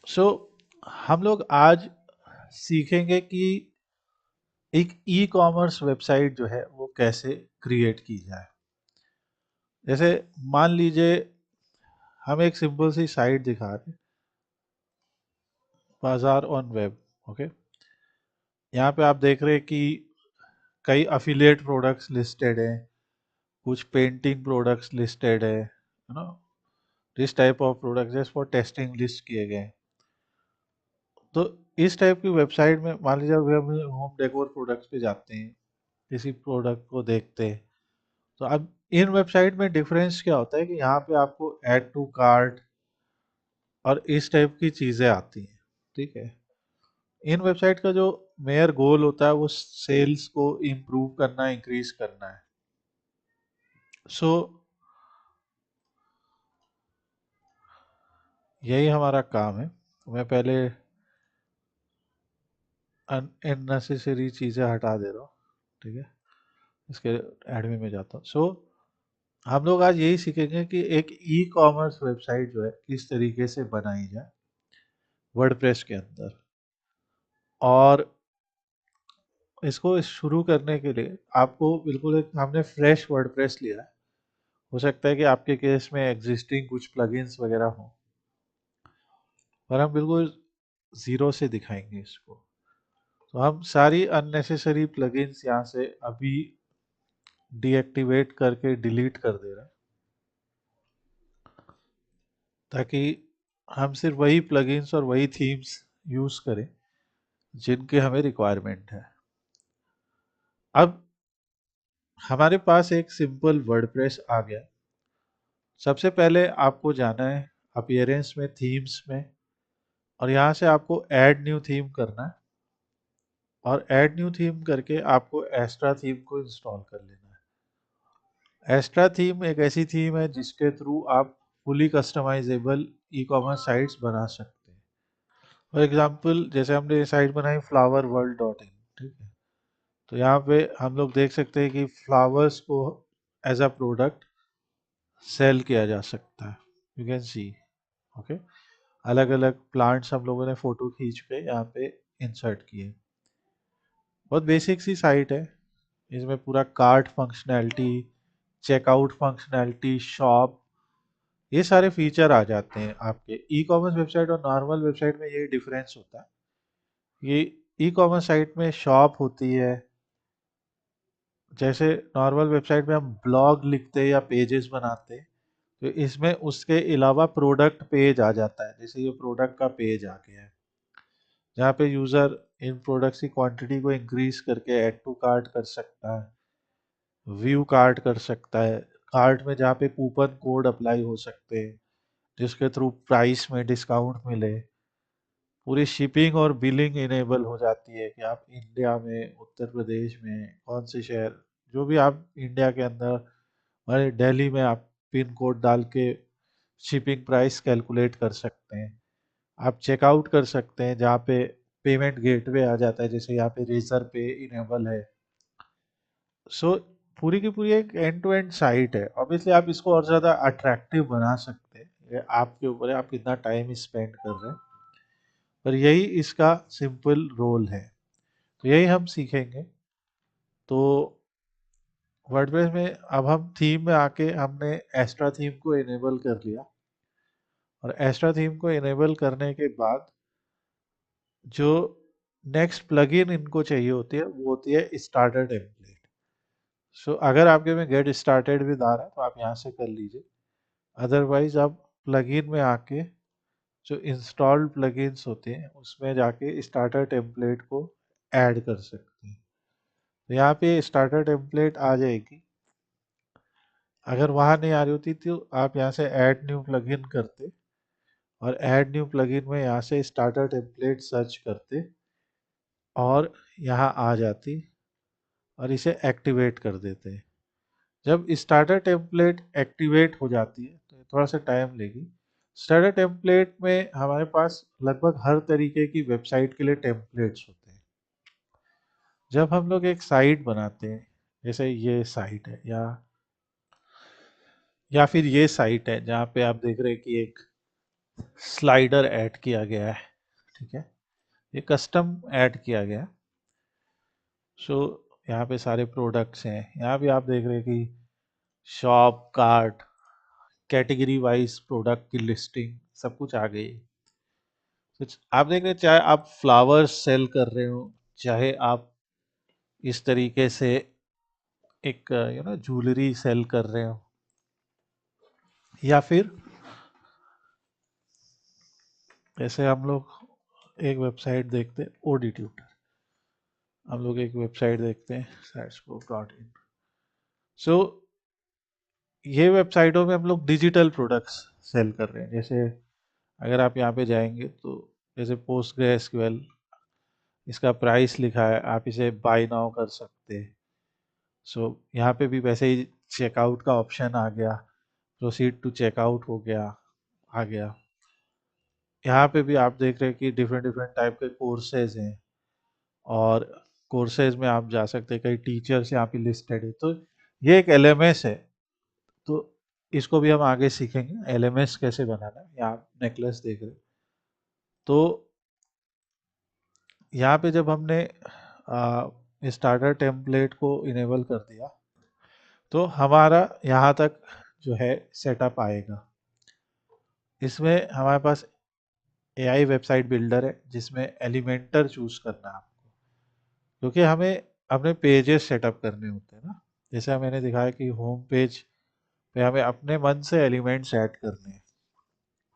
सो हम लोग आज सीखेंगे कि एक ई कॉमर्स वेबसाइट जो है वो कैसे क्रिएट की जाए। जैसे मान लीजिए हम एक सिंपल सी साइट दिखा रहे हैं, बाजार ऑन वेब। ओके, यहाँ पे आप देख रहे हैं कि कई अफिलिएट प्रोडक्ट्स लिस्टेड हैं, कुछ पेंटिंग प्रोडक्ट्स लिस्टेड है, you know, this type of products just for testing list किए गए हैं। तो इस टाइप की वेबसाइट में मान लीजिए अभी हम होम डेकोर प्रोडक्ट्स पे जाते हैं, किसी प्रोडक्ट को देखते हैं, तो अब इन वेबसाइट में डिफरेंस क्या होता है कि यहाँ पे आपको ऐड टू कार्ट और इस टाइप की चीज़ें आती हैं। ठीक है, इन वेबसाइट का जो मेयर गोल होता है वो सेल्स को इम्प्रूव करना, इंक्रीज करना है। सो यही हमारा काम है। मैं पहले अननेसेसरी चीज़ें हटा दे रहा हूँ। ठीक है, इसके एडमी में जाता हूँ। सो हम लोग आज यही सीखेंगे कि एक ई कॉमर्स वेबसाइट जो है किस तरीके से बनाई जाए वर्डप्रेस के अंदर। और इसको शुरू करने के लिए आपको बिल्कुल एक हमने फ्रेश वर्डप्रेस लिया है। हो सकता है कि आपके केस में एग्जिस्टिंग कुछ प्लगइन्स वगैरह हो, और हम बिल्कुल ज़ीरो से दिखाएंगे इसको। तो हम सारी अननेसेसरी प्लगइन्स यहाँ से अभी डीएक्टिवेट करके डिलीट कर दे रहे हैं, ताकि हम सिर्फ वही प्लगइन्स और वही थीम्स यूज़ करें जिनके हमें रिक्वायरमेंट है। अब हमारे पास एक सिंपल वर्डप्रेस आ गया। सबसे पहले आपको जाना है अपीयरेंस में, थीम्स में, और यहाँ से आपको ऐड न्यू थीम करना है। और ऐड न्यू थीम करके आपको एस्ट्रा थीम को इंस्टॉल कर लेना है। एस्ट्रा थीम एक ऐसी थीम है जिसके थ्रू आप fully customisable e commerce sites बना सकते हैं। फॉर एग्जांपल जैसे हमने ये साइट बनाई फ्लावर वर्ल्ड डॉट इन। ठीक है, तो यहाँ पे हम लोग देख सकते हैं कि फ्लावर्स को एज अ प्रोडक्ट सेल किया जा सकता है। You can see. ओके, अलग अलग प्लांट्स हम लोगों ने फोटो खींच के यहाँ पे इंसर्ट किए। बहुत बेसिक सी साइट है। इसमें पूरा cart functionality, checkout functionality, shop, ये सारे फीचर आ जाते हैं। आपके ई कॉमर्स वेबसाइट और नॉर्मल वेबसाइट में ये डिफरेंस होता है। ये ई कॉमर्स साइट में शॉप होती है। जैसे नॉर्मल वेबसाइट में हम ब्लॉग लिखते हैं या पेजेस बनाते हैं, तो इसमें उसके अलावा प्रोडक्ट पेज आ जाता है। जैसे ये प्रोडक्ट का पेज आ गया है, जहाँ पे यूज़र इन प्रोडक्ट्स की क्वांटिटी को इंक्रीज करके ऐड टू कार्ट कर सकता है, व्यू कार्ट कर सकता है, कार्ट में जहाँ पे कूपन कोड अप्लाई हो सकते हैं जिसके थ्रू प्राइस में डिस्काउंट मिले। पूरी शिपिंग और बिलिंग इनेबल हो जाती है कि आप इंडिया में, उत्तर प्रदेश में, कौन से शहर, जो भी आप इंडिया के अंदर, हमारे दिल्ली में आप पिन कोड डाल के शिपिंग प्राइस कैलकुलेट कर सकते हैं। आप चेकआउट कर सकते हैं जहाँ पे पेमेंट गेटवे आ जाता है, जैसे यहाँ पे रेजर पे इनेबल है। सो पूरी की पूरी एक एंड टू एंड साइट है। ऑब्वियसली आप इसको और ज़्यादा अट्रैक्टिव बना सकते हैं, ये आपके ऊपर है, आप कितना टाइम स्पेंड कर रहे हैं, पर यही इसका सिंपल रोल है। तो यही हम सीखेंगे। तो वर्डप्रेस में अब हम थीम में आके हमने एक्स्ट्रा थीम को इनेबल कर लिया, और एक्स्ट्रा थीम को इनेबल करने के बाद जो नेक्स्ट प्लगइन इनको चाहिए होती है वो होती है स्टार्टर टेम्पलेट। सो अगर आपके में गेट स्टार्टेड विद आ रहा है तो आप यहाँ से कर लीजिए। अदरवाइज आप प्लगइन में आके जो इंस्टॉल्ड प्लगइन्स होते हैं उसमें जाके स्टार्टर टेम्पलेट को ऐड कर सकते हैं। तो यहाँ पे स्टार्टर टेम्पलेट आ जाएगी। अगर वहाँ नहीं आ रही होती तो आप यहाँ से ऐड न्यू प्लगइन करते, और ऐड न्यू प्लगइन में यहाँ से स्टार्टर टेम्पलेट सर्च करते और यहाँ आ जाती, और इसे एक्टिवेट कर देते हैं। जब स्टार्टर टेम्पलेट एक्टिवेट हो जाती है तो थोड़ा सा टाइम लेगी। स्टार्टर टेम्पलेट में हमारे पास लगभग हर तरीके की वेबसाइट के लिए टेम्पलेट्स होते हैं। जब हम लोग एक साइट बनाते हैं, जैसे ये साइट है, या फिर ये साइट है जहाँ पे आप देख रहे हैं कि एक स्लाइडर ऐड किया गया है, ठीक है, ये कस्टम ऐड किया गया है। सो यहाँ पे सारे प्रोडक्ट्स हैं, यहाँ भी आप देख रहे हैं कि shop, cart, category wise product की लिस्टिंग सब कुछ आ गई। कुछ आप देख रहे हैं, चाहे आप फ्लावर्स सेल कर रहे हो, चाहे आप इस तरीके से एक ज्वेलरी सेल कर रहे हो, या फिर जैसे हम लोग एक वेबसाइट देखते हैं ओडी ट्यूटर, हम लोग एक वेबसाइट देखते हैं satsbook.in। सो ये वेबसाइटों में हम लोग डिजिटल प्रोडक्ट्स सेल कर रहे हैं। जैसे अगर आप यहाँ पे जाएंगे तो जैसे PostgreSQL, इसका प्राइस लिखा है, आप इसे बाय नाउ कर सकते हैं। सो यहाँ पे भी वैसे ही चेकआउट का ऑप्शन आ गया, प्रोसीड टू चेकआउट हो गया, आ गया। यहाँ पे भी आप देख रहे हैं कि डिफरेंट डिफरेंट टाइप के कोर्सेज हैं, और कोर्सेज में आप जा सकते हैं, कई टीचर्स यहाँ पे लिस्टेड है। तो ये एक एलएमएस है, तो इसको भी हम आगे सीखेंगे एलएमएस कैसे बनाना है। यहाँ नेकलेस देख रहे हैं। तो यहाँ पे जब हमने स्टार्टर टेम्पलेट को इनेबल कर दिया, तो हमारा यहाँ तक जो है सेटअप आएगा। इसमें हमारे पास एआई वेबसाइट बिल्डर है, जिसमें एलिमेंटर चूज करना है आपको, क्योंकि हमें अपने पेजेस सेटअप करने होते हैं ना। जैसे मैंने दिखाया कि होम पेज पे हमें अपने मन से एलिमेंट्स ऐड करने हैं,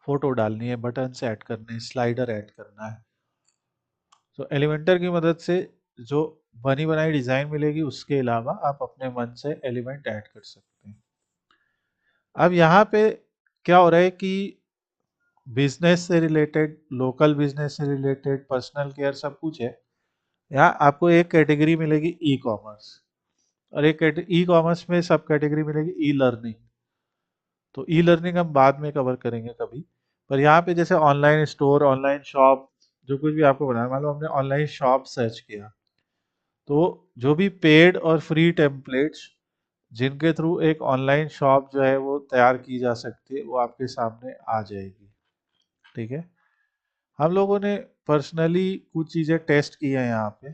फोटो डालनी है, बटन से ऐड करने हैं, स्लाइडर ऐड करना है। तो एलिमेंटर की मदद से जो बनी बनाई डिजाइन मिलेगी, उसके अलावा आप अपने मन से एलिमेंट ऐड कर सकते हैं। अब यहाँ पे क्या हो रहा है कि बिजनेस से रिलेटेड, लोकल बिजनेस से रिलेटेड, पर्सनल केयर सब कुछ है। यहाँ आपको एक कैटेगरी मिलेगी ई कॉमर्स, और एक ई कॉमर्स में सब कैटेगरी मिलेगी ई लर्निंग। तो ई लर्निंग हम बाद में कवर करेंगे कभी। पर यहाँ पे जैसे ऑनलाइन स्टोर, ऑनलाइन शॉप, जो कुछ भी आपको बनाना, मान लो हमने ऑनलाइन शॉप सर्च किया, तो जो भी पेड और फ्री टेम्पलेट्स जिनके थ्रू एक ऑनलाइन शॉप जो है वो तैयार की जा सकती है, वो आपके सामने आ जाएगी, ठीक है। हम लोगों ने पर्सनली कुछ चीज़ें टेस्ट की हैं यहाँ पे।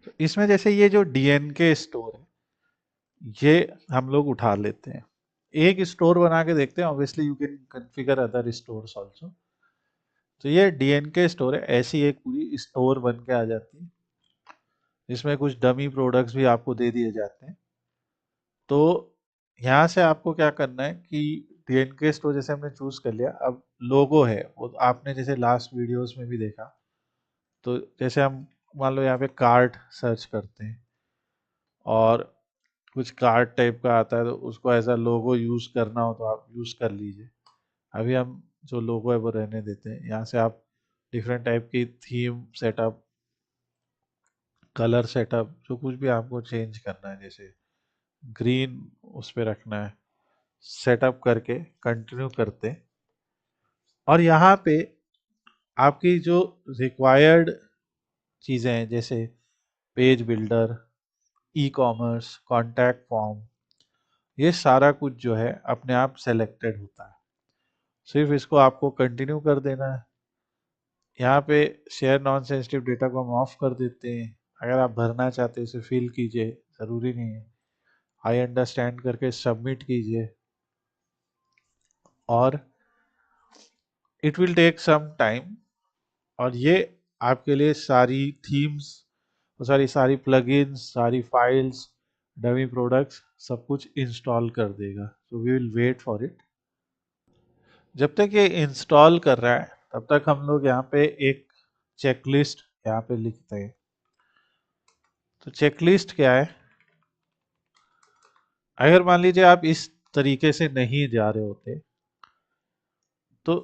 तो इसमें जैसे ये जो डीएनके स्टोर है, ये हम लोग उठा लेते हैं, एक स्टोर बना के देखते हैं। Obviously you can configure other stores also. तो ये डीएनके स्टोर है, ऐसी एक पूरी स्टोर बन के आ जाती है, जिसमें कुछ डमी प्रोडक्ट्स भी आपको दे दिए जाते हैं। तो यहाँ से आपको क्या करना है कि डीएनके स्टोर जैसे हमने चूज कर लिया, अब लोगो है वो आपने जैसे लास्ट वीडियोस में भी देखा। तो जैसे हम मान लो यहाँ पे कार्ट सर्च करते हैं, और कुछ कार्ट टाइप का आता है, तो उसको एज अ लोगो यूज करना हो तो आप यूज कर लीजिए। अभी हम जो लोगो है वो रहने देते हैं। यहाँ से आप डिफरेंट टाइप की थीम सेटअप, कलर सेटअप, जो कुछ भी आपको चेंज करना है, जैसे ग्रीन उस पर रखना है, सेटअप करके कंटिन्यू करते हैं। और यहाँ पे आपकी जो रिक्वायर्ड चीज़ें हैं, जैसे page builder, e commerce, contact form, ये सारा कुछ जो है अपने आप सेलेक्टेड होता है। सिर्फ इसको आपको कंटिन्यू कर देना है। यहाँ पे शेयर नॉन सेंसिटिव डेटा को हम ऑफ कर देते हैं। अगर आप भरना चाहते हैं, इसे फिल कीजिए, ज़रूरी नहीं है। आई अंडरस्टैंड करके सबमिट कीजिए, और it will take some time. और ये आपके लिए सारी थीम्स, सारी सारी प्लगइन्स, सारी फाइल्स, डमी प्रोडक्ट्स सब कुछ इंस्टॉल कर देगा। So we will wait for it. जब तक ये इंस्टॉल कर रहा है, तब तक हम लोग यहाँ पे एक चेकलिस्ट यहाँ पे लिखते हैं। तो चेकलिस्ट क्या है? अगर मान लीजिए आप इस तरीके से नहीं जा रहे होते, तो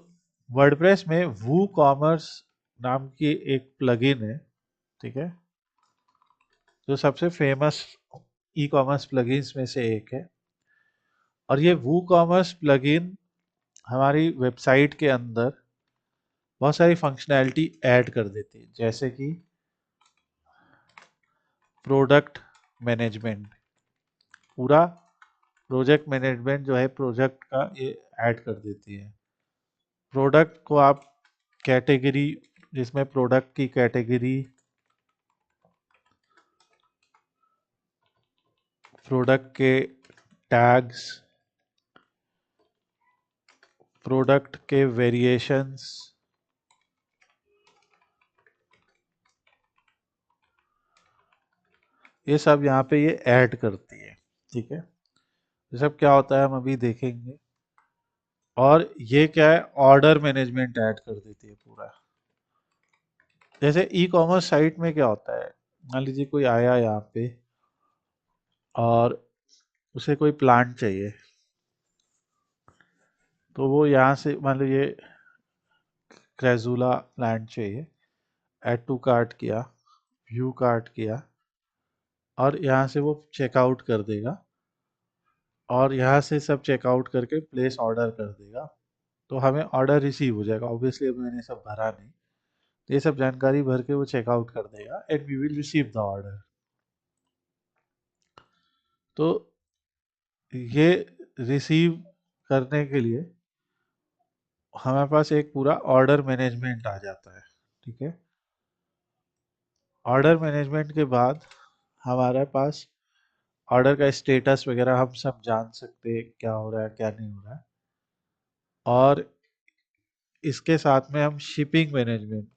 वर्डप्रेस में वू कॉमर्स नाम की एक प्लगइन है, ठीक है, जो सबसे फेमस ई कॉमर्स प्लगइन्स में से एक है। और ये वू कॉमर्स प्लगइन हमारी वेबसाइट के अंदर बहुत सारी फंक्शनैलिटी ऐड कर देती है, जैसे कि प्रोडक्ट मैनेजमेंट, पूरा प्रोजेक्ट मैनेजमेंट जो है प्रोजेक्ट का ये ऐड कर देती है। प्रोडक्ट को आप कैटेगरी, जिसमें प्रोडक्ट की कैटेगरी, प्रोडक्ट के टैग्स, प्रोडक्ट के वेरिएशंस, ये सब यहाँ पे ये ऐड करती है। ठीक है, ये सब क्या होता है हम अभी देखेंगे। और ये क्या है, ऑर्डर मैनेजमेंट ऐड कर देती है पूरा। जैसे ई कॉमर्स साइट में क्या होता है, मान लीजिए कोई आया यहाँ पे और उसे कोई प्लांट चाहिए, तो वो यहाँ से मान लीजिए क्रेजुला प्लांट चाहिए, ऐड टू कार्ट किया, व्यू कार्ट किया, और यहाँ से वो चेकआउट कर देगा, और यहाँ से सब चेकआउट करके प्लेस ऑर्डर कर देगा, तो हमें ऑर्डर रिसीव हो जाएगा। ऑब्वियसली अभी मैंने सब भरा नहीं, तो ये सब जानकारी भर के वो चेकआउट कर देगा and we will receive the order. तो ये रिसीव करने के लिए हमारे पास एक पूरा ऑर्डर मैनेजमेंट आ जाता है। ठीक है, ऑर्डर मैनेजमेंट के बाद हमारे पास ऑर्डर का स्टेटस वगैरह हम सब जान सकते हैं, क्या हो रहा है क्या नहीं हो रहा है। और इसके साथ में हम शिपिंग मैनेजमेंट,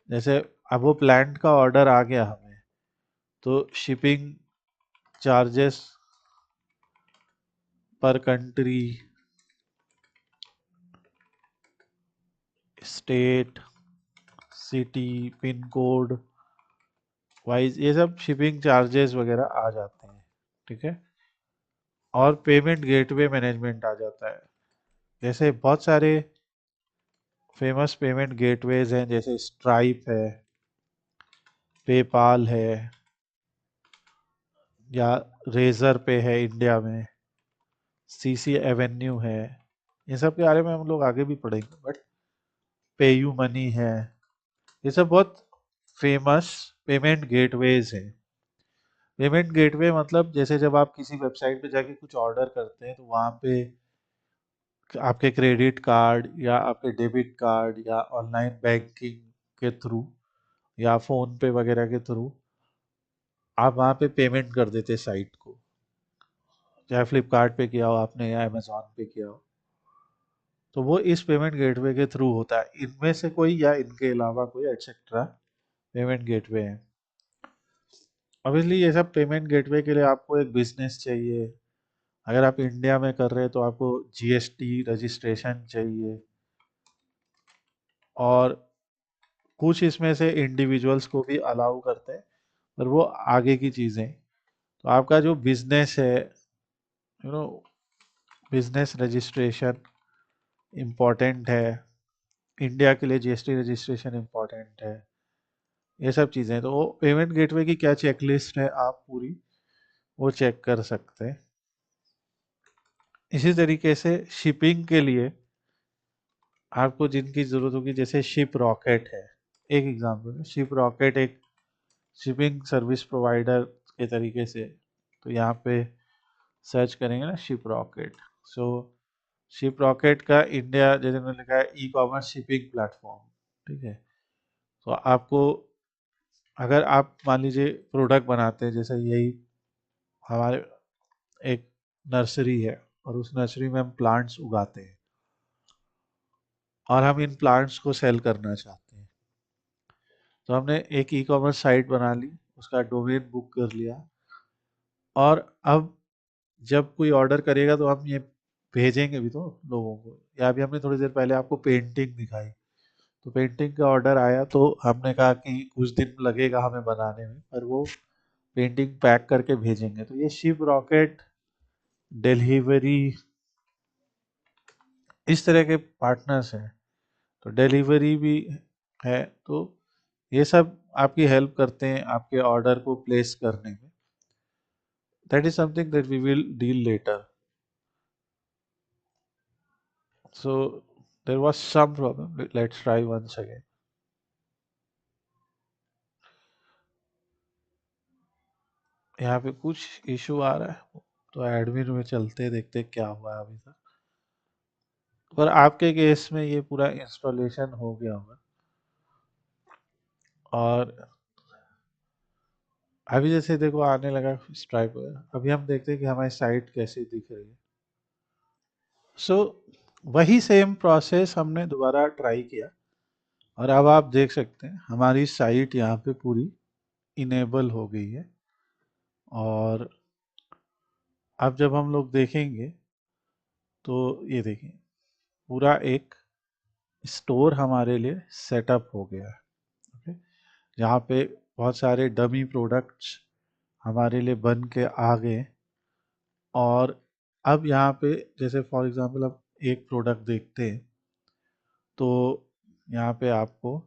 जैसे अब वो प्लांट का ऑर्डर आ गया हमें, तो शिपिंग चार्जेस पर country, state, city, pin code wise ये सब शिपिंग चार्जेस वगैरह आ जाते हैं। ठीक है, और पेमेंट गेटवे मैनेजमेंट आ जाता है। जैसे बहुत सारे फेमस पेमेंट गेटवेज हैं, जैसे स्ट्राइप है, पेपाल है, या रेजर पे है इंडिया में, सीसी एवेन्यू है। ये सब के बारे में हम लोग आगे भी पढ़ेंगे, बट पेयू मनी है, ये सब बहुत फेमस पेमेंट गेटवेज हैं। पेमेंट गेटवे मतलब जैसे जब आप किसी वेबसाइट पे जाके कुछ ऑर्डर करते हैं, तो वहाँ पे आपके क्रेडिट कार्ड या आपके डेबिट कार्ड या ऑनलाइन बैंकिंग के थ्रू या फोन पे वगैरह के थ्रू आप वहाँ पे पेमेंट कर देते साइट को, चाहे फ्लिपकार्ट पे किया हो आपने या अमेजोन पे किया हो, तो वो इस पेमेंट गेटवे के थ्रू होता है। इनमें से कोई या इनके अलावा कोई एटसेट्रा पेमेंट गेटवे है। ऑब्वियसली ये सब पेमेंट गेटवे के लिए आपको एक बिजनेस चाहिए। अगर आप इंडिया में कर रहे हैं तो आपको जीएसटी रजिस्ट्रेशन चाहिए, और कुछ इसमें से इंडिविजुअल्स को भी अलाउ करते हैं, पर वो आगे की चीज़ें। तो आपका जो बिजनेस है, you know, business registration important है, इंडिया के लिए जीएसटी रजिस्ट्रेशन इम्पॉर्टेंट है, ये सब चीज़ें। तो वो पेमेंट गेटवे की क्या चेकलिस्ट है आप पूरी वो चेक कर सकते हैं। इसी तरीके से शिपिंग के लिए आपको जिनकी ज़रूरत होगी, जैसे शिप रॉकेट है, एक एग्जांपल है। शिप रॉकेट एक शिपिंग सर्विस प्रोवाइडर के तरीके से, तो यहाँ पे सर्च करेंगे ना ship rocket, so ship rocket का इंडिया, जैसे मैंने लिखा है ई कॉमर्स शिपिंग प्लेटफॉर्म। ठीक है, तो आपको, अगर आप मान लीजिए प्रोडक्ट बनाते हैं, जैसे यही हमारे एक नर्सरी है और उस नर्सरी में हम प्लांट्स उगाते हैं और हम इन प्लांट्स को सेल करना चाहते हैं, तो हमने एक ई कॉमर्स साइट बना ली, उसका डोमेन बुक कर लिया, और अब जब कोई ऑर्डर करेगा तो हम ये भेजेंगे भी तो लोगों को। या अभी हमने थोड़ी देर पहले आपको पेंटिंग दिखाई, तो पेंटिंग का ऑर्डर आया, तो हमने कहा कि कुछ दिन लगेगा हमें बनाने में, पर वो पेंटिंग पैक करके भेजेंगे। तो ये शिप रॉकेट, डिलीवरी, इस तरह के पार्टनर्स हैं। तो डिलीवरी भी है, तो ये सब आपकी हेल्प करते हैं आपके ऑर्डर को प्लेस करने में। That is something that we will deal later. So there was some problem, let's try once again. यहाँ पे कुछ इशू आ रहा है, तो एडमिन में चलते देखते क्या हुआ है अभी तक। पर आपके केस में ये पूरा इंस्टॉलेशन हो गया होगा। और अभी जैसे देखो आने लगा स्ट्राइप। अभी हम देखते हैं कि हमारी साइट कैसी दिख रही है। सो वही सेम प्रोसेस हमने दोबारा ट्राई किया, और अब आप देख सकते हैं हमारी साइट यहाँ पे पूरी इनेबल हो गई है। और अब जब हम लोग देखेंगे तो ये देखिए पूरा एक स्टोर हमारे लिए सेटअप हो गया है। ओके, जहाँ पे बहुत सारे डमी प्रोडक्ट्स हमारे लिए बन के आ गए। और अब यहाँ पे जैसे फॉर एग्जांपल अब एक प्रोडक्ट देखते हैं, तो यहाँ पे आपको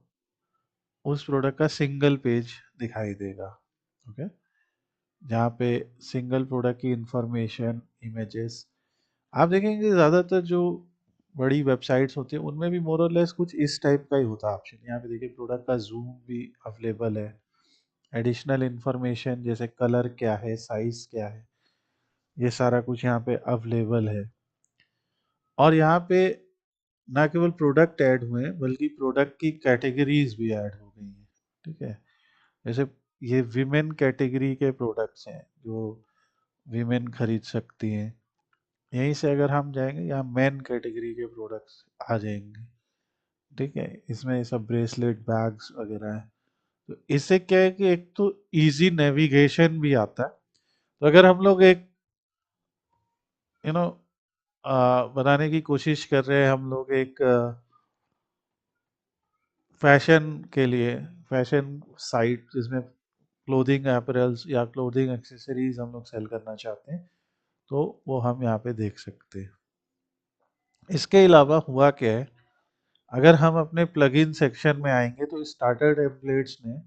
उस प्रोडक्ट का सिंगल पेज दिखाई देगा। ओके, जहाँ पे सिंगल प्रोडक्ट की इंफॉर्मेशन, इमेजेस, आप देखेंगे ज़्यादातर जो बड़ी वेबसाइट्स होती हैं उनमें भी मोर और लेस कुछ इस टाइप का ही होता है ऑप्शन। यहाँ पे देखिए प्रोडक्ट का जूम भी अवेलेबल है, एडिशनल इंफॉर्मेशन जैसे कलर क्या है, साइज क्या है, ये सारा कुछ यहाँ पे अवेलेबल है। और यहाँ पे ना केवल प्रोडक्ट ऐड हुए हैं बल्कि प्रोडक्ट की कैटेगरीज भी ऐड हो गई हैं। ठीक है, जैसे ये विमेन कैटेगरी के प्रोडक्ट्स हैं जो विमेन खरीद सकती हैं। यहीं से अगर हम जाएंगे यहाँ मेन कैटेगरी के प्रोडक्ट्स आ जाएंगे। ठीक है, इसमें ये सब ब्रेसलेट, बैग्स वगैरह है। तो इससे क्या है कि एक तो इजी नेविगेशन भी आता है। तो अगर हम लोग एक यू नो बनाने की कोशिश कर रहे हैं, हम लोग एक फैशन के लिए फैशन साइट जिसमें क्लोथिंग अपैरल्स या क्लोथिंग एक्सेसरीज हम लोग सेल करना चाहते हैं, तो वो हम यहाँ पे देख सकते हैं। इसके अलावा हुआ क्या है, अगर हम अपने प्लगइन सेक्शन में आएंगे तो स्टार्टर टेम्पलेट्स ने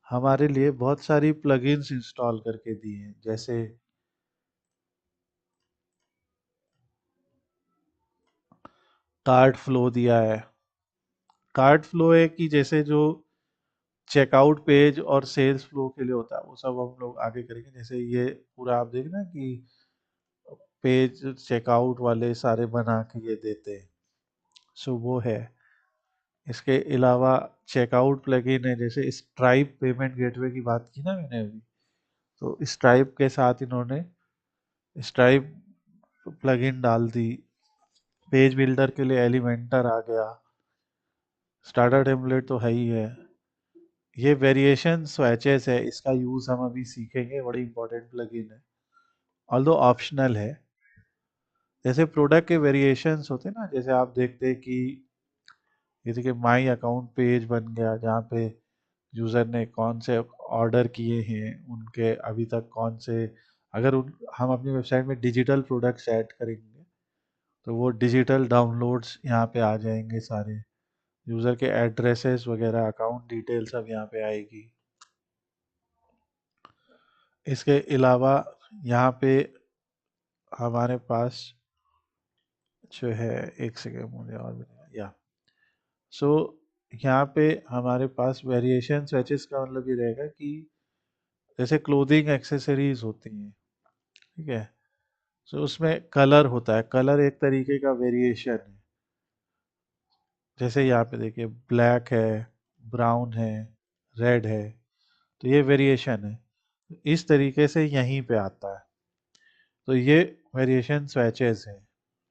हमारे लिए बहुत सारी प्लगइन्स इंस्टॉल करके दी हैं। जैसे कार्ट फ्लो दिया है। कार्ट फ्लो है कि जैसे जो चेकआउट पेज और सेल्स फ्लो के लिए होता है वो सब हम लोग आगे करेंगे। जैसे ये पूरा आप देखना कि पेज चेकआउट वाले सारे बना के ये देते हैं, सो वो है। इसके अलावा चेकआउट प्लगइन है, जैसे स्ट्राइप पेमेंट गेटवे की बात की ना मैंने अभी, तो स्ट्राइप के साथ इन्होंने स्ट्राइप प्लगइन डाल दी। पेज बिल्डर के लिए एलिमेंटर आ गया। स्टार्टर टेम्पलेट तो है ही है। ये वेरिएशन स्वैचेस है, इसका यूज़ हम अभी सीखेंगे, बड़ी इंपॉर्टेंट प्लगइन है, ऑल्दो ऑप्शनल है। जैसे प्रोडक्ट के वेरिएशंस होते हैं ना, जैसे आप देखते हैं कि ये देखिए माई अकाउंट पेज बन गया जहाँ पे यूज़र ने कौन से ऑर्डर किए हैं, उनके अभी तक कौन से, अगर उन हम अपनी वेबसाइट में डिजिटल प्रोडक्ट्स ऐड करेंगे तो वो डिजिटल डाउनलोड्स यहाँ पे आ जाएंगे सारे। यूज़र के एड्रेसेस वगैरह, अकाउंट डिटेल सब यहाँ पे आएगी। इसके अलावा यहाँ पे हमारे पास जो है, एक सेकेंड मुझे और या सो यहाँ पे हमारे पास वेरिएशन स्विचेस का मतलब ये रहेगा कि जैसे क्लोथिंग एक्सेसरीज होती हैं, ठीक है, सो उसमें कलर होता है, कलर एक तरीके का वेरिएशन है। जैसे यहाँ पे देखिए ब्लैक है, ब्राउन है, रेड है, तो ये वेरिएशन है। इस तरीके से यहीं पे आता है। तो ये वेरिएशन स्विचेस है।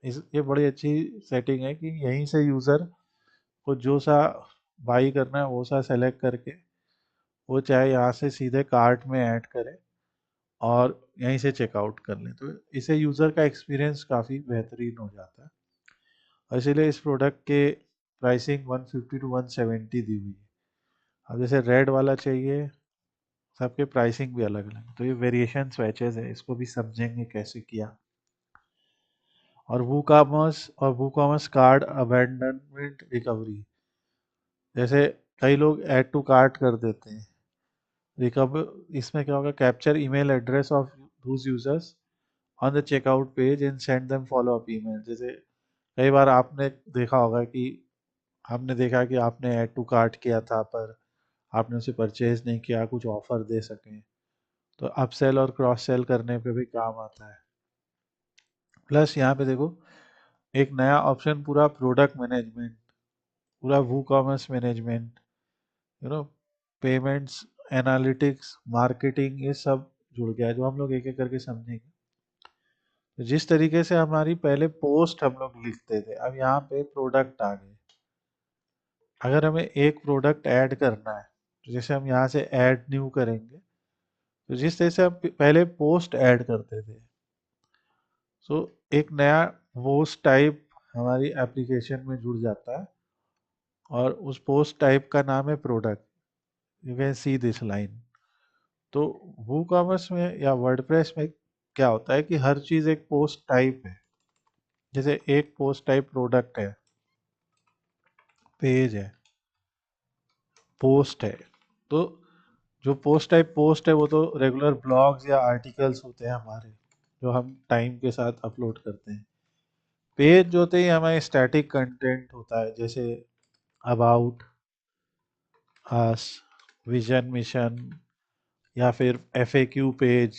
ये बड़ी अच्छी सेटिंग है कि यहीं से यूज़र को जो सा बाई करना है वो सा सेलेक्ट करके वो चाहे यहाँ से सीधे कार्ट में ऐड करे और यहीं से चेकआउट कर लें, तो इसे यूज़र का एक्सपीरियंस काफ़ी बेहतरीन हो जाता है। और इसीलिए इस प्रोडक्ट के प्राइसिंग 150 टू 170 दी हुई है। अब जैसे रेड वाला चाहिए, सबके प्राइसिंग भी अलग अलग है। तो ये वेरिएशन स्वेचेस है, इसको भी समझेंगे कैसे किया। और वो कॉमर्स कार्ड अबेंडनमेंट रिकवरी, जैसे कई लोग ऐड टू कार्ट कर देते हैं। रिकवर इसमें क्या होगा, capture email address of those users on the checkout page and send them follow up email. जैसे कई बार आपने देखा होगा कि हमने देखा कि आपने ऐड टू कार्ट किया था पर आपने उसे परचेज नहीं किया, कुछ ऑफर दे सकें, तो अपसेल और क्रॉस सेल करने पे भी काम आता है। प्लस यहाँ पे देखो एक नया ऑप्शन पूरा प्रोडक्ट मैनेजमेंट, पूरा WooCommerce management, you know payments, analytics, marketing, ये सब जुड़ गया है जो हम लोग एक एक करके समझेंगे। तो जिस तरीके से हमारी पहले पोस्ट हम लोग लिखते थे, अब यहाँ पे प्रोडक्ट आ गए। अगर हमें एक प्रोडक्ट ऐड करना है तो जैसे हम यहाँ से ऐड न्यू करेंगे, तो जिस तरह से हम पहले पोस्ट ऐड करते थे, सो एक नया पोस्ट टाइप हमारी एप्लीकेशन में जुड़ जाता है और उस पोस्ट टाइप का नाम है product. You can see this line. तो वू कॉमर्स में या वर्डप्रेस में क्या होता है कि हर चीज़ एक पोस्ट टाइप है। जैसे एक पोस्ट टाइप प्रोडक्ट है, पेज है, पोस्ट है। तो जो पोस्ट टाइप पोस्ट है वो तो रेगुलर ब्लॉग्स या आर्टिकल्स होते हैं हमारे, जो हम टाइम के साथ अपलोड करते हैं। पेज जो होते हैं हमारे स्टैटिक कंटेंट होता है, जैसे अबाउट अस, विजन मिशन, या फिर एफएक्यू पेज,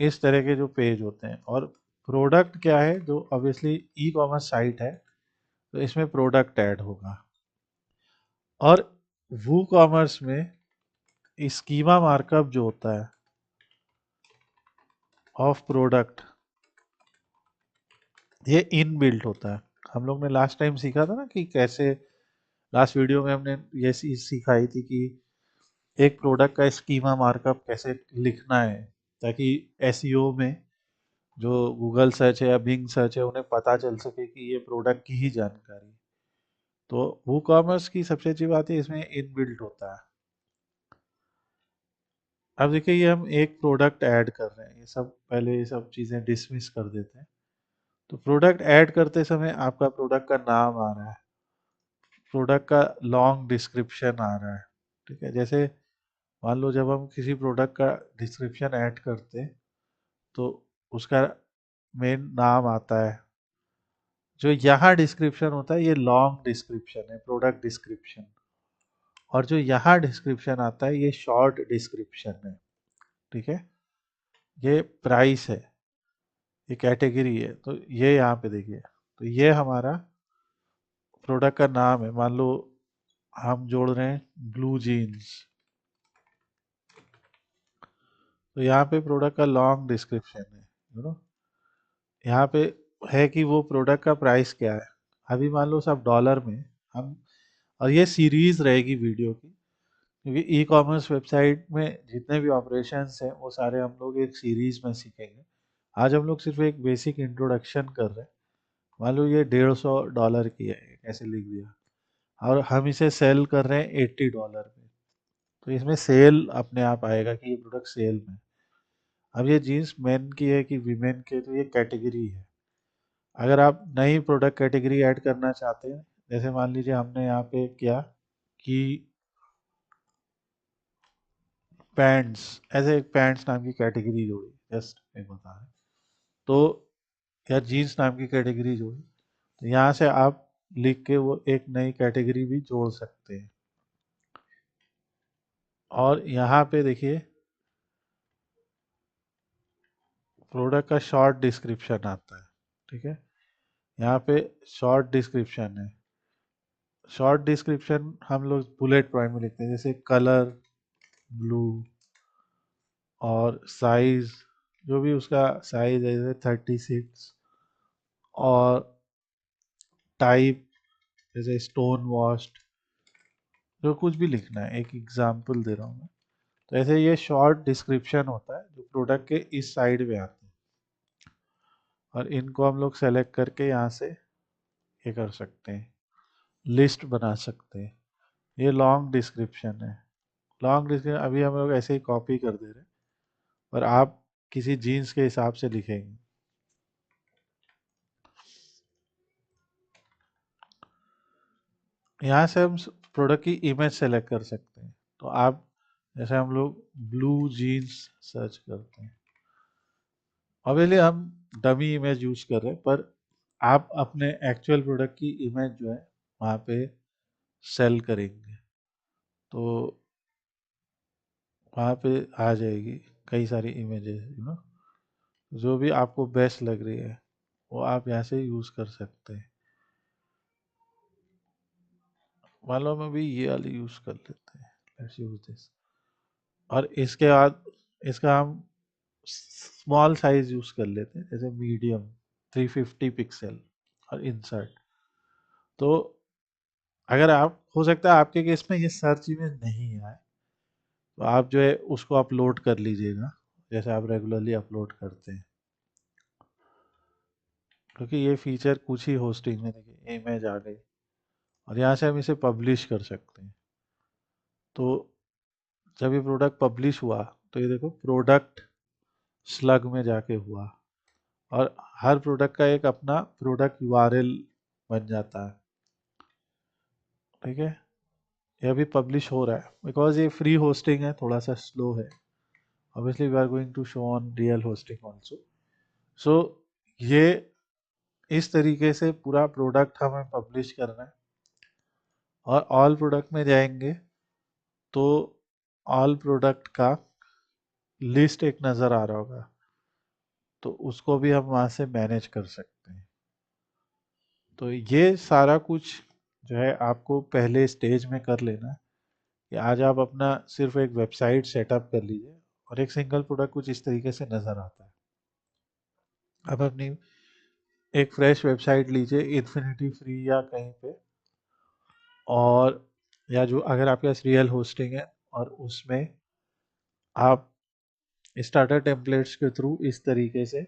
इस तरह के जो पेज होते हैं। और प्रोडक्ट क्या है, जो ऑब्वियसली ई कॉमर्स साइट है तो इसमें प्रोडक्ट ऐड होगा। और वू कॉमर्स में स्कीमा मार्कअप जो होता है ऑफ प्रोडक्ट, ये इन बिल्ट होता है। हम लोग ने लास्ट टाइम सीखा था ना कि कैसे, लास्ट वीडियो में हमने ये चीज़ सिखाई थी कि एक प्रोडक्ट का स्कीमा मार्कअप कैसे लिखना है, ताकि एसईओ में जो गूगल सर्च है या बिंग सर्च है उन्हें पता चल सके कि ये प्रोडक्ट की ही जानकारी। तो वो कॉमर्स की सबसे अच्छी बात है इसमें इनबिल्ट होता है। अब देखिए ये हम एक प्रोडक्ट ऐड कर रहे हैं, ये सब पहले ये सब चीज़ें डिसमिस कर देते हैं। तो प्रोडक्ट ऐड करते समय आपका प्रोडक्ट का नाम आ रहा है, प्रोडक्ट का लॉन्ग डिस्क्रिप्शन आ रहा है। ठीक है, जैसे मान लो जब हम किसी प्रोडक्ट का डिस्क्रिप्शन ऐड करते हैं तो उसका मेन नाम आता है। जो यहाँ डिस्क्रिप्शन होता है ये लॉन्ग डिस्क्रिप्शन है, प्रोडक्ट डिस्क्रिप्शन। और जो यहाँ डिस्क्रिप्शन आता है ये शॉर्ट डिस्क्रिप्शन है। ठीक है, ये प्राइस है, ये कैटेगरी है। तो ये यहाँ पे देखिए, तो ये हमारा प्रोडक्ट का नाम है। मान लो हम जोड़ रहे हैं ब्लू जीन्स, तो यहाँ पे प्रोडक्ट का लॉन्ग डिस्क्रिप्शन है, यू नो। यहाँ पे है कि वो प्रोडक्ट का प्राइस क्या है। अभी मान लो सब डॉलर में हम, और ये सीरीज रहेगी वीडियो की, क्योंकि ई कॉमर्स वेबसाइट में जितने भी ऑपरेशंस हैं वो सारे हम लोग एक सीरीज में सीखेंगे। आज हम लोग सिर्फ एक बेसिक इंट्रोडक्शन कर रहे हैं। मान लो ये $150 की है, ऐसे लिख दिया, और हम इसे सेल कर रहे हैं $80 में। तो इसमें सेल अपने आप आएगा कि ये प्रोडक्ट सेल में। अब ये जीन्स मेन की है कि वीमेन की है, तो ये कैटेगरी है। अगर आप नई प्रोडक्ट कैटेगरी ऐड करना चाहते हैं, जैसे मान लीजिए हमने यहाँ पे किया कि पैंट्स, ऐसे एक पैंट्स नाम की कैटेगरी जोड़ी, जस्ट एक बता रहे, तो या जीन्स नाम की कैटेगरी जोड़ी, तो यहाँ से आप लिख के वो एक नई कैटेगरी भी जोड़ सकते हैं। और यहाँ पे देखिए प्रोडक्ट का शॉर्ट डिस्क्रिप्शन आता है। ठीक है, यहाँ पे शॉर्ट डिस्क्रिप्शन है। शॉर्ट डिस्क्रिप्शन हम लोग बुलेट पॉइंट में लिखते हैं, जैसे कलर ब्लू, और साइज, जो भी उसका साइज है जैसे 36, और टाइप जैसे स्टोन वॉश्ड, जो कुछ भी लिखना है, एक एग्जांपल दे रहा हूँ मैं। तो ऐसे ये शॉर्ट डिस्क्रिप्शन होता है जो प्रोडक्ट के इस साइड में आते हैं, और इनको हम लोग सेलेक्ट करके यहाँ से ये कर सकते हैं, लिस्ट बना सकते हैं। ये लॉन्ग डिस्क्रिप्शन है। लॉन्ग डिस्क्रिप्शन अभी हम लोग ऐसे ही कॉपी कर दे रहे हैं, और आप किसी जीन्स के हिसाब से लिखेंगे। यहाँ से हम प्रोडक्ट की इमेज सेलेक्ट कर सकते हैं। तो आप, जैसे हम लोग ब्लू जीन्स सर्च करते हैं, ऑब्वियसली हम डमी इमेज यूज कर रहे हैं, पर आप अपने एक्चुअल प्रोडक्ट की इमेज जो है वहाँ पे सेल करेंगे तो वहाँ पे आ जाएगी कई सारी इमेजेस, यू नो। जो भी आपको बेस्ट लग रही है वो आप यहाँ से यूज़ कर सकते हैं। मान लो हम अभी ये वाली यूज़ कर लेते हैं, लेट्स यूज दिस। और इसके बाद इसका हम स्मॉल साइज यूज़ कर लेते हैं, जैसे मीडियम 350 पिक्सल और इंसर्ट। तो अगर आप, हो सकता है आपके केस में ये सर्च इमेज नहीं आए, तो आप जो है उसको अपलोड कर लीजिएगा जैसे आप रेगुलरली अपलोड करते हैं, क्योंकि ये फीचर कुछ ही होस्टिंग में, देखिए इमेज आ गई और यहाँ से हम इसे पब्लिश कर सकते हैं। तो जब ये प्रोडक्ट पब्लिश हुआ तो ये देखो प्रोडक्ट स्लग में जाके हुआ, और हर प्रोडक्ट का एक अपना प्रोडक्ट यूआरएल बन जाता है। ठीक है, ये अभी पब्लिश हो रहा है बिकॉज ये फ्री होस्टिंग है, थोड़ा सा स्लो है। Obviously we are going to show on real hosting also. So ये इस तरीके से पूरा प्रोडक्ट हमें पब्लिश करना है, और ऑल प्रोडक्ट में जाएंगे तो ऑल प्रोडक्ट का लिस्ट एक नज़र आ रहा होगा, तो उसको भी हम वहाँ से मैनेज कर सकते हैं। तो ये सारा कुछ जो है आपको पहले स्टेज में कर लेना है, कि आज आप अपना सिर्फ एक वेबसाइट सेटअप कर लीजिए और एक सिंगल प्रोडक्ट कुछ इस तरीके से नज़र आता है। अब अपनी एक फ्रेश वेबसाइट लीजिए इन्फिनिटी फ्री या कहीं पे, और या जो अगर आपके पास रियल होस्टिंग है, और उसमें आप स्टार्टर टेम्पलेट्स के थ्रू इस तरीके से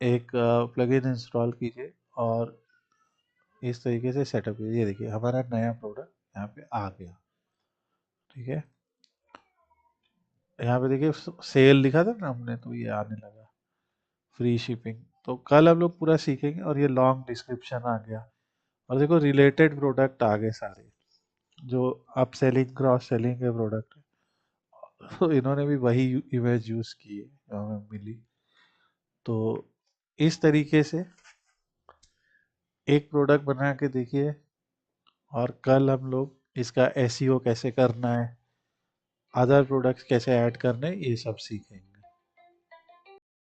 एक प्लगइन इंस्टॉल कीजिए और इस तरीके से सेटअप कीजिए। ये देखिए हमारा नया प्रोडक्ट यहाँ पे आ गया। ठीक है, यहाँ पे देखिए सेल लिखा था ना हमने, तो ये आने लगा फ्री शिपिंग। तो कल हम लोग पूरा सीखेंगे, और ये लॉन्ग डिस्क्रिप्शन आ गया, और देखो रिलेटेड प्रोडक्ट आ गए सारे, जो अप सेलिंग क्रॉस सेलिंग के प्रोडक्ट है। तो इन्होंने भी वही इमेज यूज़ की है जो हमें मिली। तो इस तरीके से एक प्रोडक्ट बना के देखिए, और कल हम लोग इसका एसईओ कैसे करना है, अदर प्रोडक्ट्स कैसे ऐड करने हैं, ये सब सीखेंगे।